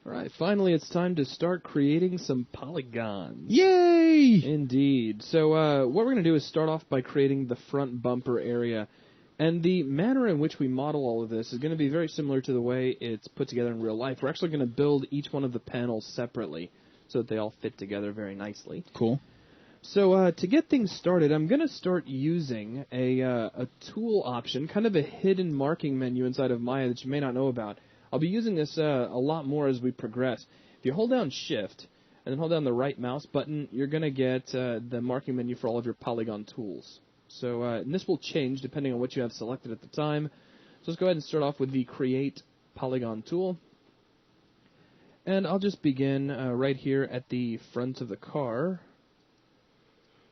All right, finally it's time to start creating some polygons. Yay! Indeed. So what we're going to do is start off by creating the front bumper area. And the manner in which we model all of this is going to be very similar to the way it's put together in real life. We're actually going to build each one of the panels separately so that they all fit together very nicely. Cool. So to get things started, I'm going to start using a tool option, kind of a hidden marking menu inside of Maya that you may not know about. I'll be using this a lot more as we progress. If you hold down Shift and then hold down the right mouse button, you're going to get the marking menu for all of your polygon tools. So and this will change depending on what you have selected at the time. So let's go ahead and start off with the Create Polygon tool. And I'll just begin right here at the front of the car.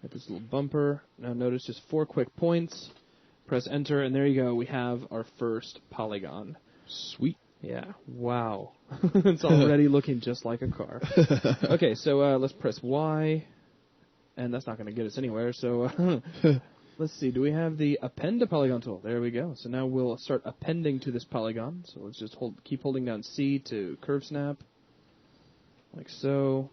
At this little bumper. Now notice just 4 quick points. Press Enter, and there you go. We have our first polygon. Sweet. Yeah, wow. It's already looking just like a car. Okay, so let's press Y, and that's not going to get us anywhere, so let's see. Do we have the Append to Polygon tool? There we go. So now we'll start appending to this polygon. So let's just keep holding down C to curve snap, like so.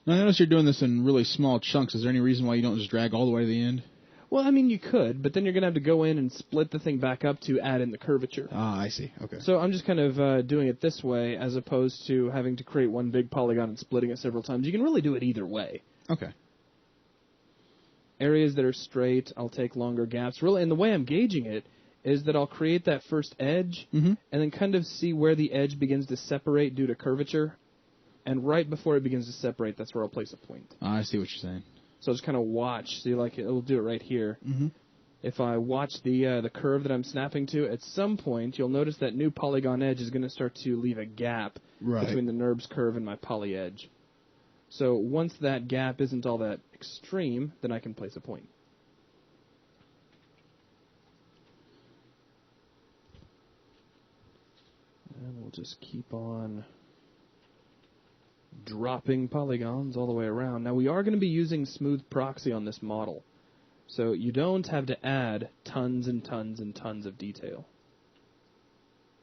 Now, I notice you're doing this in really small chunks. Is there any reason why you don't just drag all the way to the end? Well, I mean, you could, but then you're going to have to go in and split the thing back up to add in the curvature. Ah, I see. Okay. So I'm just kind of doing it this way as opposed to having to create one big polygon and splitting it several times. You can really do it either way. Okay. Areas that are straight, I'll take longer gaps. Really, and the way I'm gauging it is that I'll create that first edge and then kind of see where the edge begins to separate due to curvature. And right before it begins to separate, that's where I'll place a point. Ah, I see what you're saying. So just kind of watch. See, like it'll do it right here. If I watch the curve that I'm snapping to, at some point you'll notice that new polygon edge is going to start to leave a gap between the NURBS curve and my poly edge. So once that gap isn't all that extreme, then I can place a point. And we'll just keep on dropping polygons all the way around. Now we are going to be using smooth proxy on this model, so you don't have to add tons and tons and tons of detail.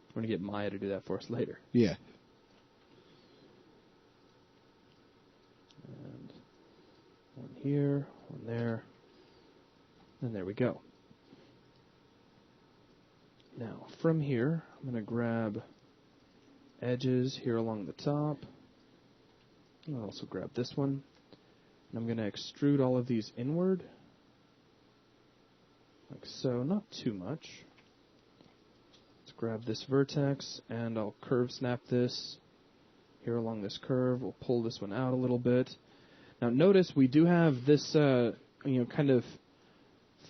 We're going to get Maya to do that for us later. Yeah. And one here, one there, and there we go. Now from here, I'm going to grab edges here along the top. I'll also grab this one, and I'm going to extrude all of these inward, like so, not too much. Let's grab this vertex, and I'll curve snap this here along this curve. We'll pull this one out a little bit. Now notice we do have this, kind of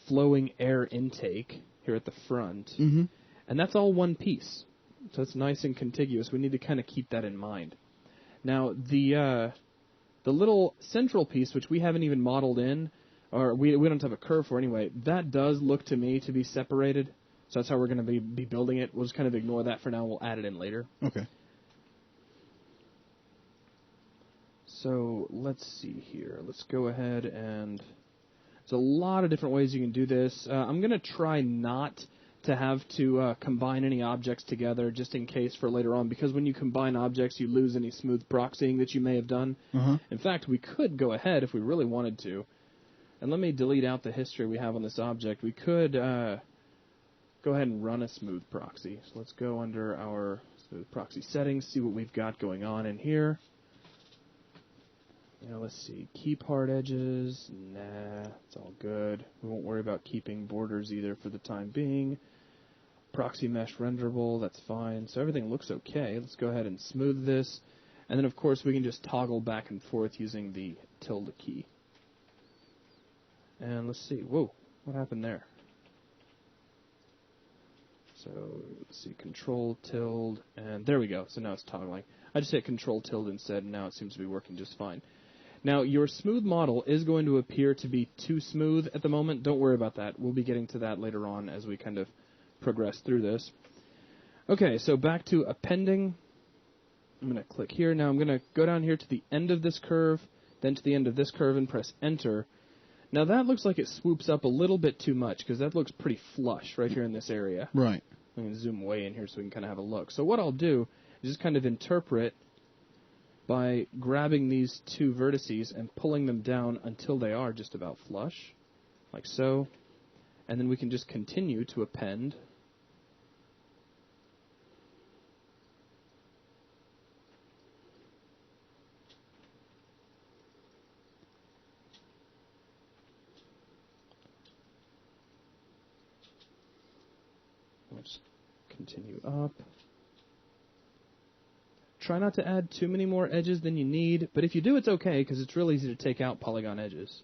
flowing air intake here at the front, and that's all one piece, so it's nice and contiguous. We need to kind of keep that in mind. Now, the little central piece, which we haven't even modeled in, or we don't have a curve for anyway, that does look to me to be separated. So that's how we're going to be building it. We'll just kind of ignore that for now. We'll add it in later. Okay. So let's see here. Let's go ahead and... There's a lot of different ways you can do this. I'm going to try not to have to combine any objects together just in case for later on, because when you combine objects you lose any smooth proxying that you may have done. In fact, we could go ahead if we really wanted to, and let me delete out the history we have on this object. We could go ahead and run a smooth proxy. So let's go under our smooth proxy settings, see what we've got going on in here. Now let's see, keep hard edges, nah, it's all good. We won't worry about keeping borders either for the time being. Proxy mesh renderable, that's fine. So everything looks okay. Let's go ahead and smooth this. And then of course we can just toggle back and forth using the tilde key. And let's see, whoa, what happened there? So let's see, control tilde, and there we go. So now it's toggling. I just hit control tilde instead, and now it seems to be working just fine. Now, your smooth model is going to appear to be too smooth at the moment. Don't worry about that. We'll be getting to that later on as we kind of progress through this. Okay, so back to appending. I'm going to click here. Now I'm going to go down here to the end of this curve, then to the end of this curve, and press Enter. Now that looks like it swoops up a little bit too much, because that looks pretty flush right here in this area. Right. I'm going to zoom way in here so we can kind of have a look. So what I'll do You just kind of interpret by grabbing these two vertices and pulling them down until they are just about flush, like so. And then we can just continue to append. Let's continue up. Try not to add too many more edges than you need, but if you do, it's okay, because it's real easy to take out polygon edges.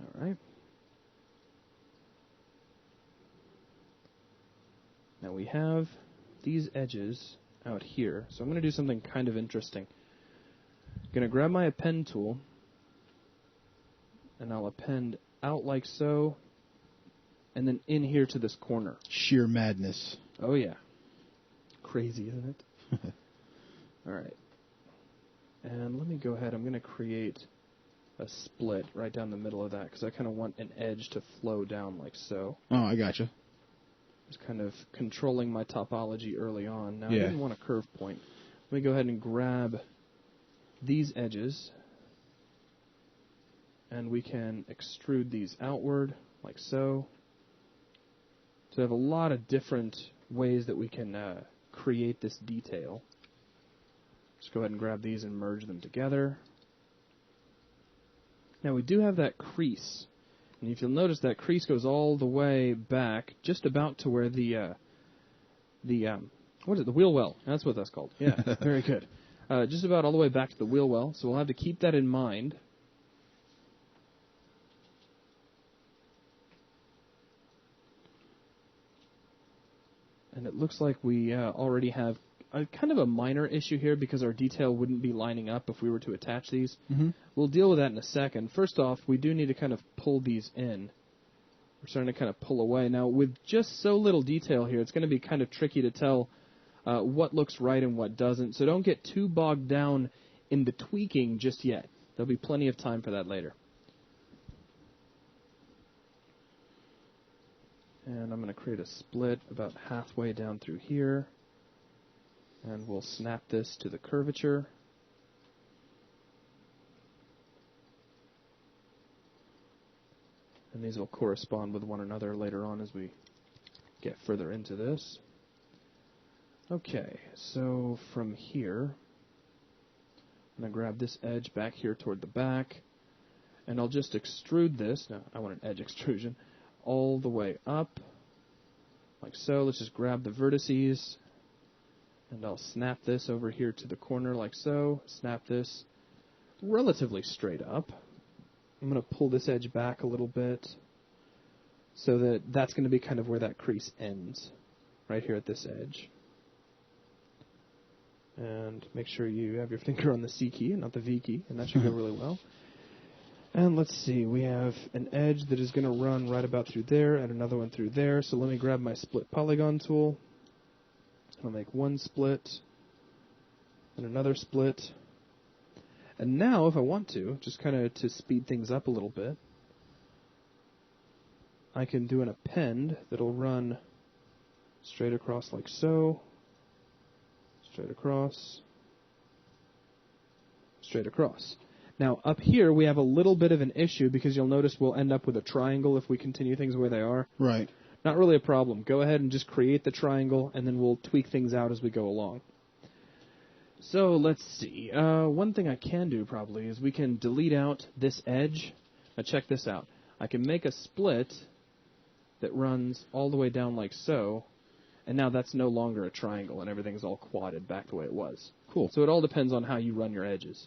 All right. Now we have these edges out here, so I'm going to do something kind of interesting. I'm going to grab my append tool, and I'll append out like so, and then in here to this corner. Sheer madness. Oh, yeah. Crazy, isn't it? All right. And let me go ahead. I'm going to create a split right down the middle of that, because I kind of want an edge to flow down like so. Oh, I gotcha. Just kind of controlling my topology early on. Now, Yeah. I didn't want a curve point. Let me go ahead and grab these edges, and we can extrude these outward like so. So we have a lot of different ways that we can create this detail. Just go ahead and grab these and merge them together. Now we do have that crease. And if you'll notice, that crease goes all the way back, just about to where the what is it? The wheel well. That's what that's called. Yeah, very good. Just about all the way back to the wheel well. So we'll have to keep that in mind. And it looks like we already have a kind of a minor issue here, because our detail wouldn't be lining up if we were to attach these. Mm-hmm. We'll deal with that in a second. First off, we do need to kind of pull these in. We're starting to kind of pull away. Now, with just so little detail here, it's going to be kind of tricky to tell what looks right and what doesn't. So don't get too bogged down in the tweaking just yet. There'll be plenty of time for that later. And I'm going to create a split about halfway down through here. And we'll snap this to the curvature. And these will correspond with one another later on as we get further into this. Okay, so from here, I'm going to grab this edge back here toward the back, and I'll just extrude this. Now, I want an edge extrusion all the way up, like so. Let's just grab the vertices, and I'll snap this over here to the corner like so. Snap this relatively straight up. I'm going to pull this edge back a little bit so that that's going to be kind of where that crease ends, right here at this edge. And make sure you have your finger on the C key and not the V key, and that should go really well. And let's see, we have an edge that is going to run right about through there and another one through there. So let me grab my split polygon tool. I'll make one split and another split. And now, if I want to, just kind of to speed things up a little bit, I can do an append that'll run straight across like so, straight across, straight across. Now, up here, we have a little bit of an issue, because you'll notice we'll end up with a triangle if we continue things where they are. Right. Not really a problem. Go ahead and just create the triangle, and then we'll tweak things out as we go along. So let's see. One thing I can do probably is we can delete out this edge. Now check this out. I can make a split that runs all the way down like so, and now that's no longer a triangle, and everything's all quadded back the way it was. Cool. So it all depends on how you run your edges.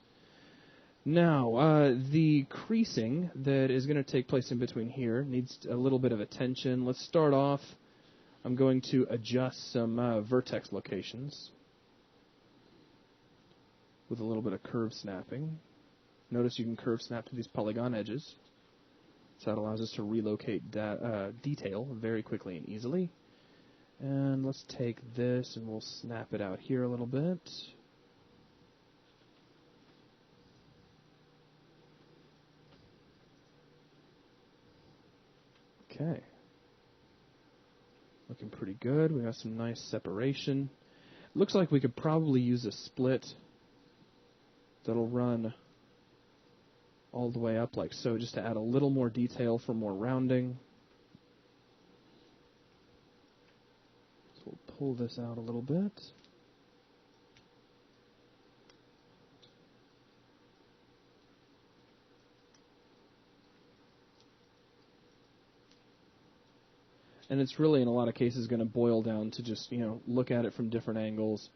Now, the creasing that is going to take place in between here needs a little bit of attention. Let's start off. I'm going to adjust some vertex locations with a little bit of curve snapping. Notice you can curve snap to these polygon edges. So that allows us to relocate detail very quickly and easily. And let's take this and we'll snap it out here a little bit. Okay. Looking pretty good. We got some nice separation. Looks like we could probably use a split that'll run all the way up like so, just to add a little more detail for more rounding. So we'll pull this out a little bit. And it's really, in a lot of cases, going to boil down to just, look at it from different angles,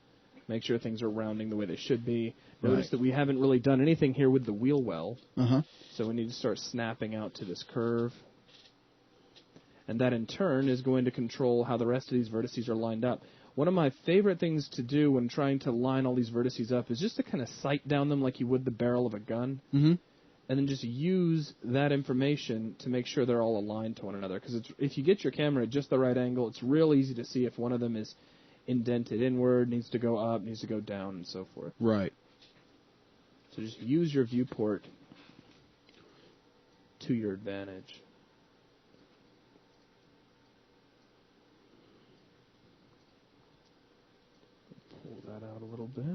make sure things are rounding the way they should be. Notice that we haven't really done anything here with the wheel well, so we need to start snapping out to this curve. And that, in turn, is going to control how the rest of these vertices are lined up. One of my favorite things to do when trying to line all these vertices up is just to kind of sight down them like you would the barrel of a gun. And then just use that information to make sure they're all aligned to one another. Because if you get your camera at just the right angle, it's real easy to see if one of them is indented inward, needs to go up, needs to go down, and so forth. Right. So just use your viewport to your advantage. Pull that out a little bit.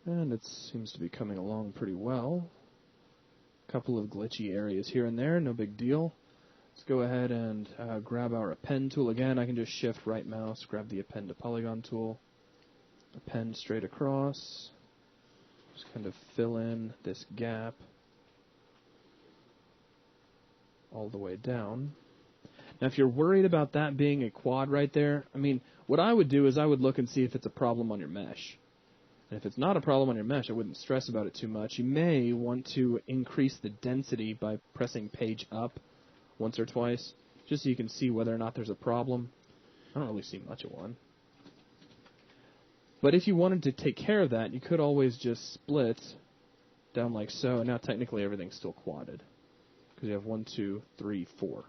And it seems to be coming along pretty well. A couple of glitchy areas here and there, no big deal. Let's go ahead and grab our append tool again. I can just shift right mouse, grab the append to polygon tool, append straight across. Just kind of fill in this gap all the way down. Now, if you're worried about that being a quad right there, what I would do is I would look and see if it's a problem on your mesh. And if it's not a problem on your mesh, I wouldn't stress about it too much. You may want to increase the density by pressing page up once or twice, just so you can see whether or not there's a problem. I don't really see much of one. But if you wanted to take care of that, you could always just split down like so, and now technically everything's still quadded, because you have 1, 2, 3, 4.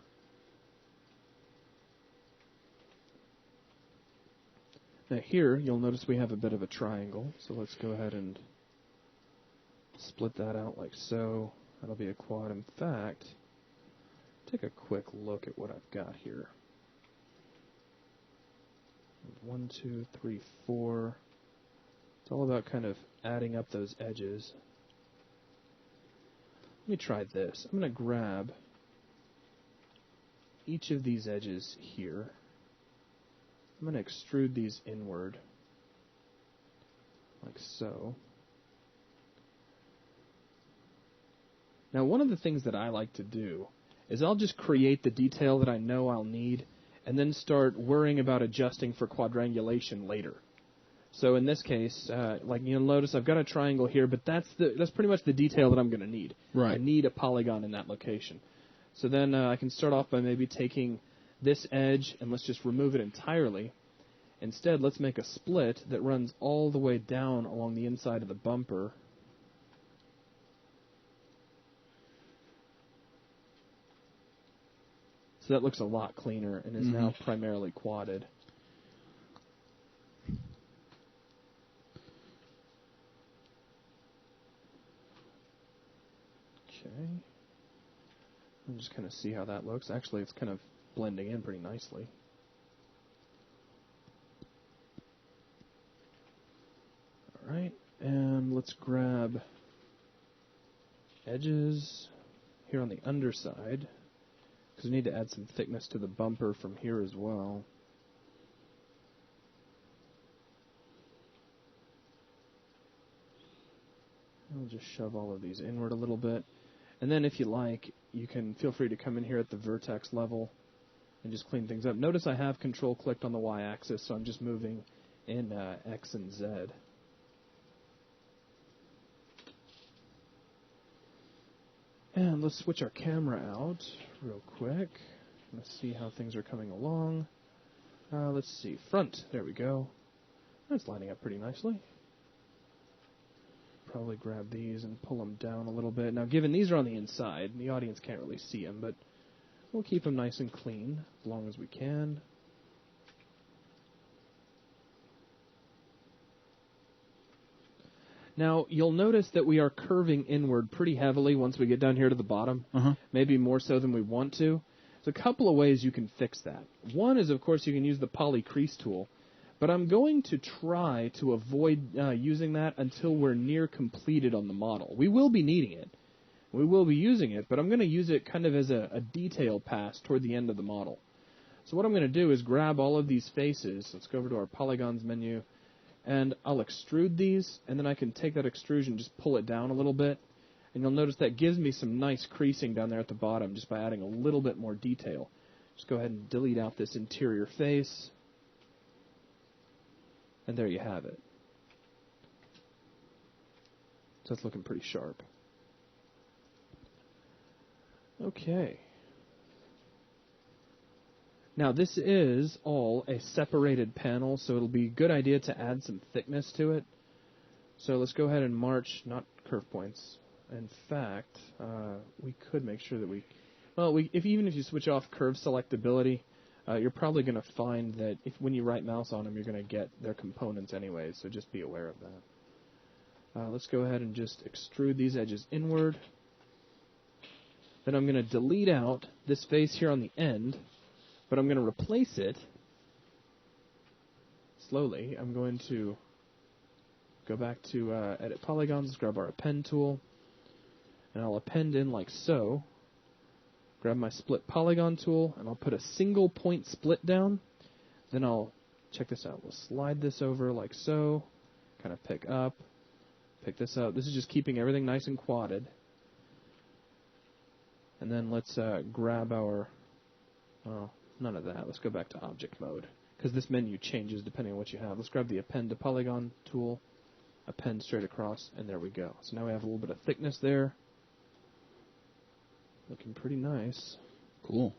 Now here, you'll notice we have a bit of a triangle, so let's go ahead and split that out like so. That'll be a quad. In fact, take a quick look at what I've got here. 1, 2, 3, 4. It's all about kind of adding up those edges. Let me try this. I'm going to grab each of these edges here. I'm going to extrude these inward, like so. Now, one of the things that I like to do is I'll just create the detail that I know I'll need, and then start worrying about adjusting for quadrangulation later. So in this case, like you'll notice I've got a triangle here, but that's pretty much the detail that I'm going to need. Right. I need a polygon in that location. So then I can start off by maybe taking this edge, and let's just remove it entirely. Instead, let's make a split that runs all the way down along the inside of the bumper. So that looks a lot cleaner and is now primarily quadded. Okay. I'll just kind of see how that looks. Actually, it's kind of blending in pretty nicely. Alright, and let's grab edges here on the underside, because we need to add some thickness to the bumper from here as well. I'll just shove all of these inward a little bit. And then if you like, you can feel free to come in here at the vertex level and just clean things up. Notice I have control clicked on the y-axis, so I'm just moving in X and Z. And let's switch our camera out real quick. Let's see how things are coming along. Let's see. Front. There we go. That's lining up pretty nicely. Probably grab these and pull them down a little bit. Now, given these are on the inside, the audience can't really see them, but we'll keep them nice and clean as long as we can. Now, you'll notice that we are curving inward pretty heavily once we get down here to the bottom, maybe more so than we want to. There's a couple of ways you can fix that. One is, of course, you can use the poly crease tool, but I'm going to try to avoid using that until we're near completed on the model. We will be needing it. We will be using it, but I'm going to use it kind of as a detail pass toward the end of the model. So what I'm going to do is grab all of these faces. Let's go over to our polygons menu. And I'll extrude these, and then I can take that extrusion, just pull it down a little bit, and you'll notice that gives me some nice creasing down there at the bottom just by adding a little bit more detail. Just go ahead and delete out this interior face, and there you have it. So that's looking pretty sharp. Okay. Now, this is all a separated panel, so it'll be a good idea to add some thickness to it. So let's go ahead and march, not curve points. In fact, we could make sure that even if you switch off curve selectability, you're probably going to find that when you right mouse on them, you're going to get their components anyways, so just be aware of that. Let's go ahead and just extrude these edges inward. Then I'm going to delete out this face here on the end. But I'm going to replace it slowly. I'm going to go back to Edit Polygons, grab our Append tool, and I'll append in like so. Grab my Split Polygon tool, and I'll put a single point split down. Then I'll, check this out, we'll slide this over like so, kind of pick this up. This is just keeping everything nice and quadded. And then let's grab our, well, none of that. Let's go back to object mode, because this menu changes depending on what you have. Let's grab the Append to Polygon tool, append straight across, and there we go. So now we have a little bit of thickness there. Looking pretty nice. Cool.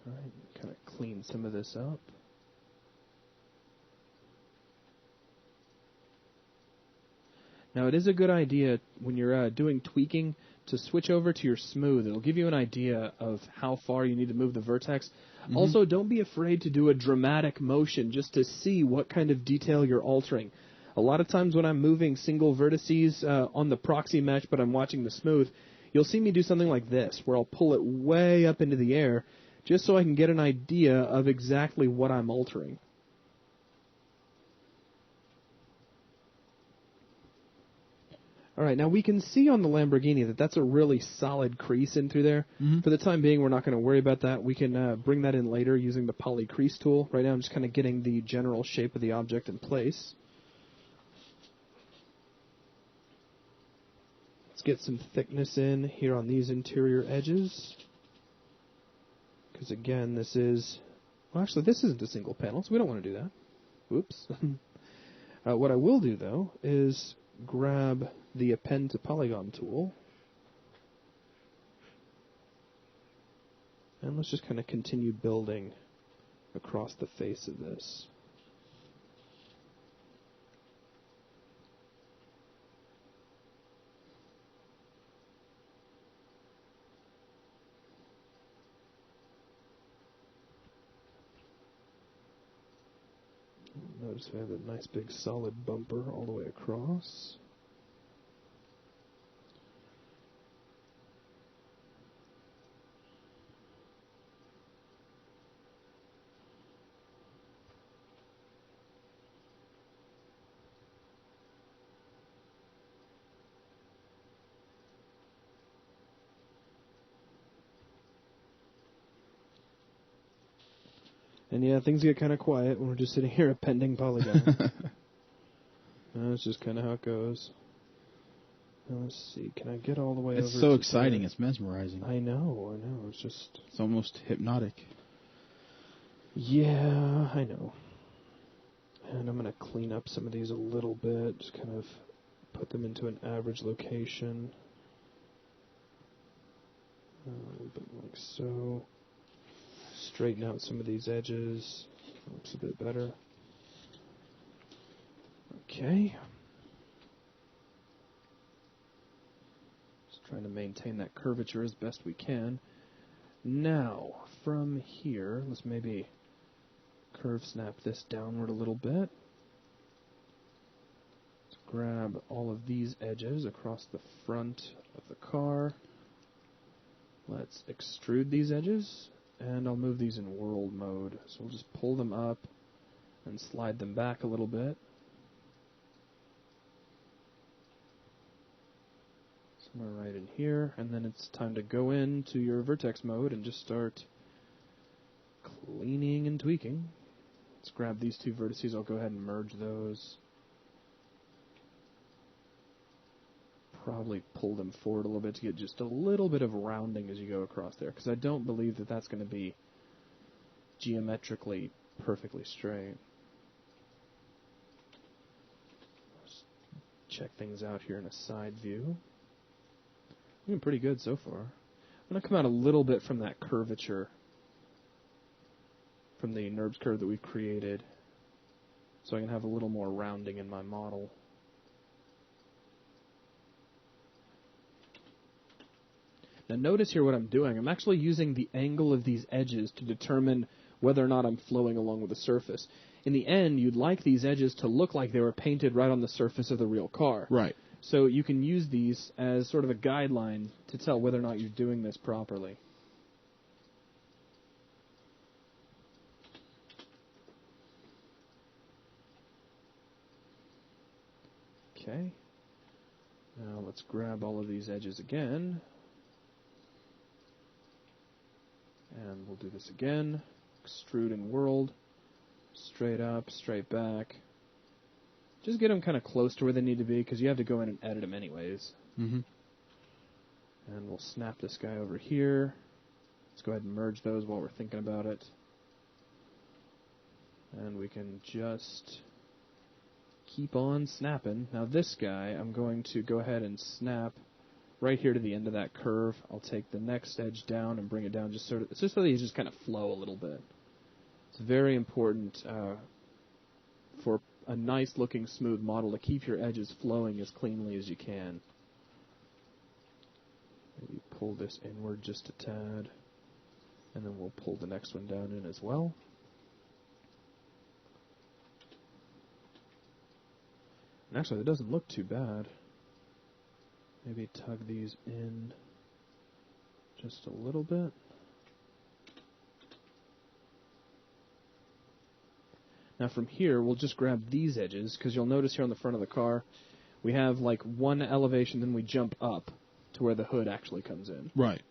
All right, kind of clean some of this up. Now, it is a good idea when you're doing tweaking to switch over to your smooth. It'll give you an idea of how far you need to move the vertex. Also, don't be afraid to do a dramatic motion just to see what kind of detail you're altering. A lot of times when I'm moving single vertices on the proxy mesh, but I'm watching the smooth, you'll see me do something like this, where I'll pull it way up into the air just so I can get an idea of exactly what I'm altering. All right, now we can see on the Lamborghini that that's a really solid crease in through there. For the time being, we're not going to worry about that. We can bring that in later using the Poly Crease tool. Right now I'm just kind of getting the general shape of the object in place. Let's get some thickness in here on these interior edges. Because again, this is... Well, actually, this isn't a single panel, so we don't want to do that. Whoops. What I will do, though, is grab the Append to Polygon tool, and let's just kind of continue building across the face of this. Notice we have a nice big solid bumper all the way across. And yeah, things get kind of quiet when we're just sitting here appending polygons. That's just kind of how it goes. Now let's see, can I get all the way over? It's so exciting, it's mesmerizing. I know, it's just... It's almost hypnotic. Yeah, I know. And I'm going to clean up some of these a little bit, just kind of put them into an average location. A little bit like so. Straighten out some of these edges. Looks a bit better. Okay. Just trying to maintain that curvature as best we can. Now, from here, let's maybe curve snap this downward a little bit. Let's grab all of these edges across the front of the car. Let's extrude these edges, and I'll move these in world mode. So we'll just pull them up and slide them back a little bit. Somewhere right in here, and then it's time to go into your vertex mode and just start cleaning and tweaking. Let's grab these two vertices. I'll go ahead and merge those. Probably pull them forward a little bit to get just a little bit of rounding as you go across there, because I don't believe that that's going to be geometrically perfectly straight. Let's check things out here in a side view. Looking pretty good so far. I'm going to come out a little bit from that curvature, from the NURBS curve that we've created, so I can have a little more rounding in my model. Now notice here what I'm doing. I'm actually using the angle of these edges to determine whether or not I'm flowing along with the surface. In the end, you'd like these edges to look like they were painted right on the surface of the real car. Right. So you can use these as sort of a guideline to tell whether or not you're doing this properly. Okay. Now let's grab all of these edges again. And we'll do this again. Extrude in world. Straight up, straight back. Just get them kind of close to where they need to be, because you have to go in and edit them anyways. Mm-hmm. And we'll snap this guy over here. Let's go ahead and merge those while we're thinking about it. And we can just keep on snapping. Now this guy, I'm going to go ahead and snap right here to the end of that curve. I'll take the next edge down and bring it down just so that these just kind of flow a little bit. It's very important for a nice looking smooth model to keep your edges flowing as cleanly as you can. Maybe pull this inward just a tad, and then we'll pull the next one down in as well. And actually, that doesn't look too bad. Maybe tug these in just a little bit. Now from here, we'll just grab these edges, because you'll notice here on the front of the car, we have like one elevation, then we jump up to where the hood actually comes in. Right.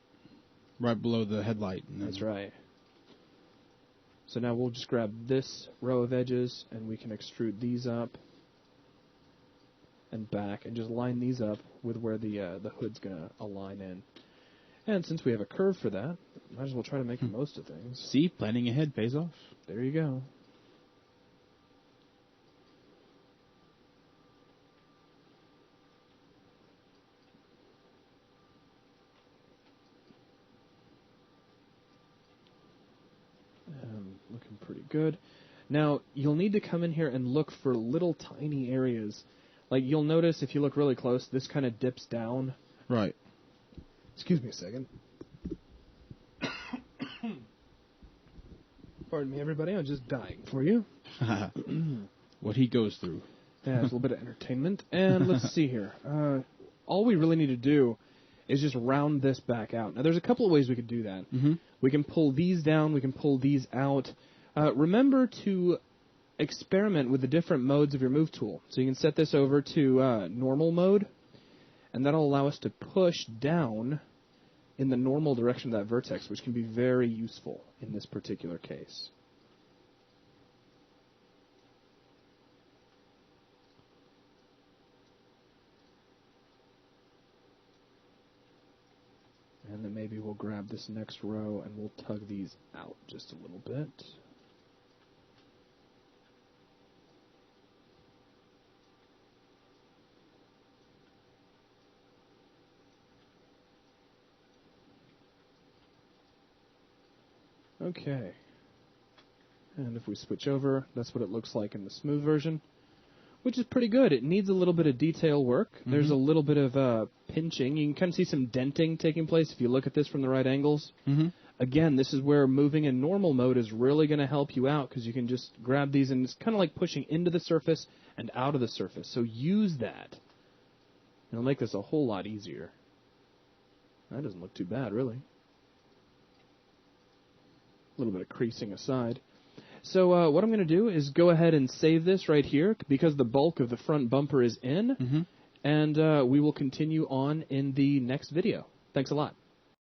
Right below the headlight. That's right. So now we'll just grab this row of edges, and we can extrude these up and back, and just line these up with where the hood's going to align in. And since we have a curve for that, might as well try to make the most of things. See, planning ahead pays off. There you go. Looking pretty good. Now, you'll need to come in here and look for little tiny areas. Like, you'll notice if you look really close, this kind of dips down. Right. Excuse me a second. Pardon me, everybody. I'm just dying for you. What he goes through. Yeah, it's a little bit of entertainment. And let's see here. All we really need to do is just round this back out. Now, there's a couple of ways we could do that. Mm-hmm. We can pull these down. We can pull these out. Remember to experiment with the different modes of your move tool. So you can set this over to normal mode, and that'll allow us to push down in the normal direction of that vertex, which can be very useful in this particular case. And then maybe we'll grab this next row and we'll tug these out just a little bit. Okay. And if we switch over, that's what it looks like in the smooth version, which is pretty good. It needs a little bit of detail work. Mm-hmm. There's a little bit of pinching. You can kind of see some denting taking place if you look at this from the right angles. Mm-hmm. again, this is where moving in normal mode is really going to help you out because you can just grab these and it's kind of like pushing into the surface and out of the surface. So use that. It'll make this a whole lot easier. That doesn't look too bad, really. A little bit of creasing aside. So what I'm going to do is go ahead and save this right here because the bulk of the front bumper is in. And we will continue on in the next video. Thanks a lot.